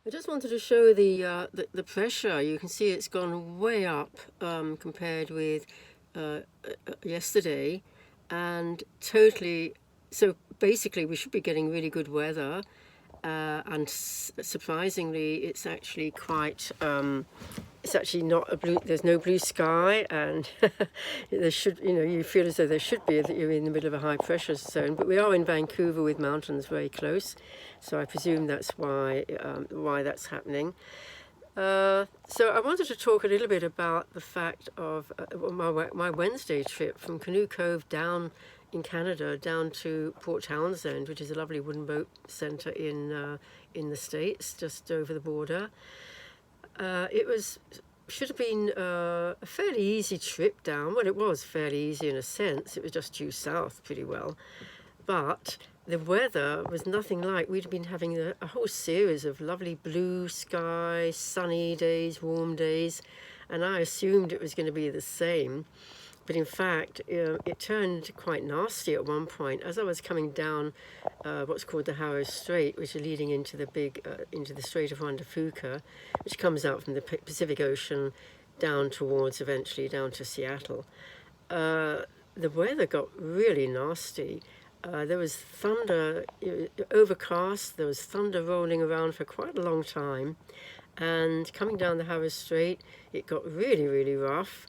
I just wanted to show the pressure. You can see it's gone way up compared with yesterday, and totally. So basically, we should be getting really good weather, and surprisingly, it's actually quite. It's actually not a blue. There's no blue sky, and there should. You feel as though there should be that you're in the middle of a high pressure zone. But we are in Vancouver with mountains very close, so I presume that's why that's happening. So I wanted to talk a little bit about the fact of my Wednesday trip from Canoe Cove down in Canada down to Port Townsend, which is a lovely wooden boat centre in the States, just over the border. It should have been a fairly easy trip down. Well, it was fairly easy in a sense. It was just due south pretty well. But the weather was nothing like. We'd been having a whole series of lovely blue sky, sunny days, warm days, and I assumed it was going to be the same. But in fact, it turned quite nasty at one point. As I was coming down what's called the Haro Strait, which is leading into the Strait of Juan de Fuca, which comes out from the Pacific Ocean eventually down to Seattle. The weather got really nasty. There was thunder, overcast, there was thunder rolling around for quite a long time. And coming down the Haro Strait, it got really, really rough.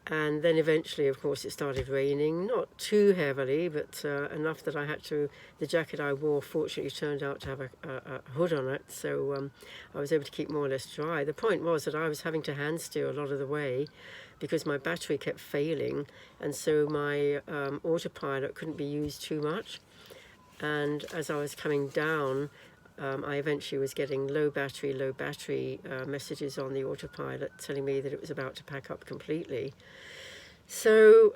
And then eventually, of course, it started raining, not too heavily, but enough that the jacket I wore fortunately turned out to have a hood on it, so I was able to keep more or less dry. The point was that I was having to hand steer a lot of the way because my battery kept failing, and so my autopilot couldn't be used too much. And as I was coming down, I eventually was getting low battery messages on the autopilot telling me that it was about to pack up completely. So,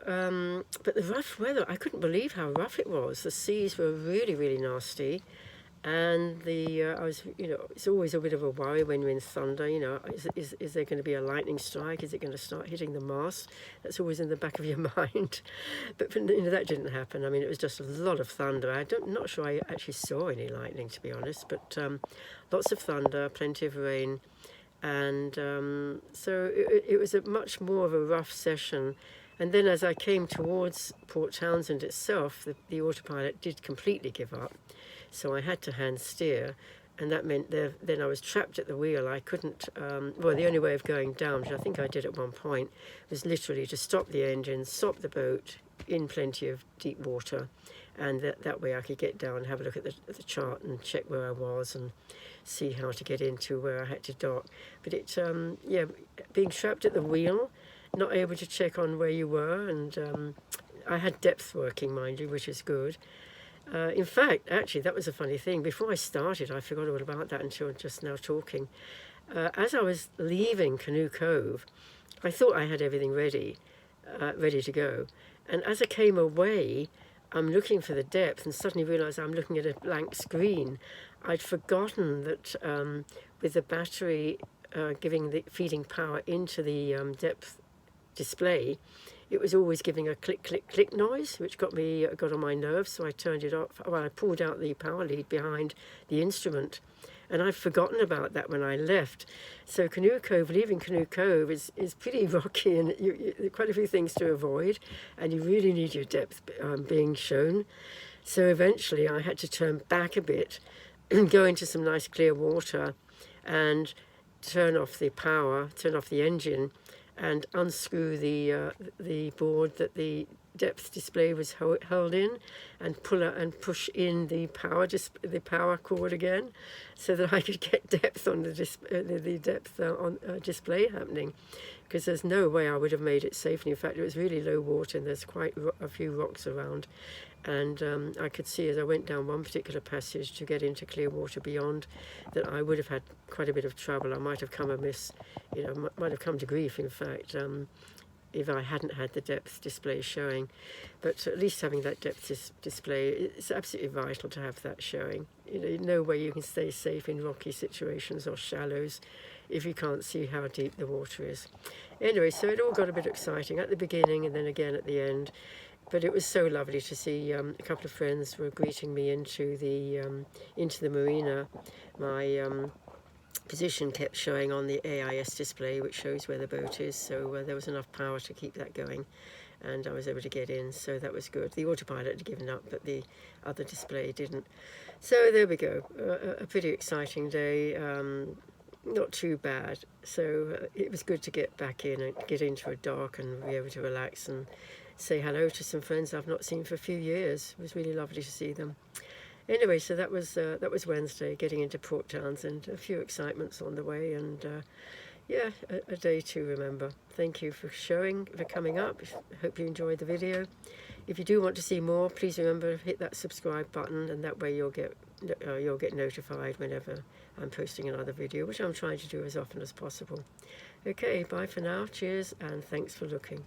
but the rough weather, I couldn't believe how rough it was. The seas were really, really nasty. And it's always a bit of a worry when you're in thunder, is there going to be a lightning strike? Is it going to start hitting the mast? That's always in the back of your mind. But that didn't happen. I mean, it was just a lot of thunder. Not sure I actually saw any lightning, to be honest, but lots of thunder, plenty of rain. And so it was a much more of a rough session. And then as I came towards Port Townsend itself, the autopilot did completely give up. So I had to hand steer, and that meant then I was trapped at the wheel. I couldn't, the only way of going down, which I think I did at one point, was literally to stop the engine, stop the boat in plenty of deep water, and that way I could get down and have a look at the chart and check where I was and see how to get into where I had to dock. But being trapped at the wheel, not able to check on where you were, and I had depth working, mind you, which is good. In fact, actually, that was a funny thing. Before I started, I forgot all about that until just now talking. As I was leaving Canoe Cove, I thought I had everything ready to go. And as I came away, I'm looking for the depth and suddenly realised I'm looking at a blank screen. I'd forgotten that with the battery feeding power into the depth display, it was always giving a click, click, click noise, which got on my nerves, so I turned it off. Well, I pulled out the power lead behind the instrument, and I'd forgotten about that when I left. So leaving Canoe Cove is pretty rocky, and quite a few things to avoid, and you really need your depth being shown. So eventually I had to turn back a bit, go into some nice clear water, and turn off the engine, and unscrew the board that the depth display was held in, and pull out and push in the power cord again, so that I could get depth on the depth on display happening, because there's no way I would have made it safely. In fact, it was really low water, and there's quite a few rocks around. And I could see as I went down one particular passage to get into clear water beyond that I would have had quite a bit of trouble. I might have come amiss, might have come to grief, in fact, if I hadn't had the depth display showing. But at least having that depth display, it's absolutely vital to have that showing. No way you can stay safe in rocky situations or shallows if you can't see how deep the water is. Anyway, so it all got a bit exciting at the beginning and then again at the end. But it was so lovely to see a couple of friends were greeting me into the marina. My position kept showing on the AIS display, which shows where the boat is, so there was enough power to keep that going, and I was able to get in, so that was good. The autopilot had given up, but the other display didn't. So there we go, a pretty exciting day, not too bad. So it was good to get back in and get into a dock and be able to relax and say hello to some friends I've not seen for a few years. It was really lovely to see them. Anyway, so that was Wednesday, getting into Port Townsend. A few excitements on the way, and yeah, a day to remember. Thank you for coming up. Hope you enjoyed the video. If you do want to see more, please remember hit that subscribe button, and that way you'll get notified whenever I'm posting another video, which I'm trying to do as often as possible. Okay, bye for now. Cheers, and thanks for looking.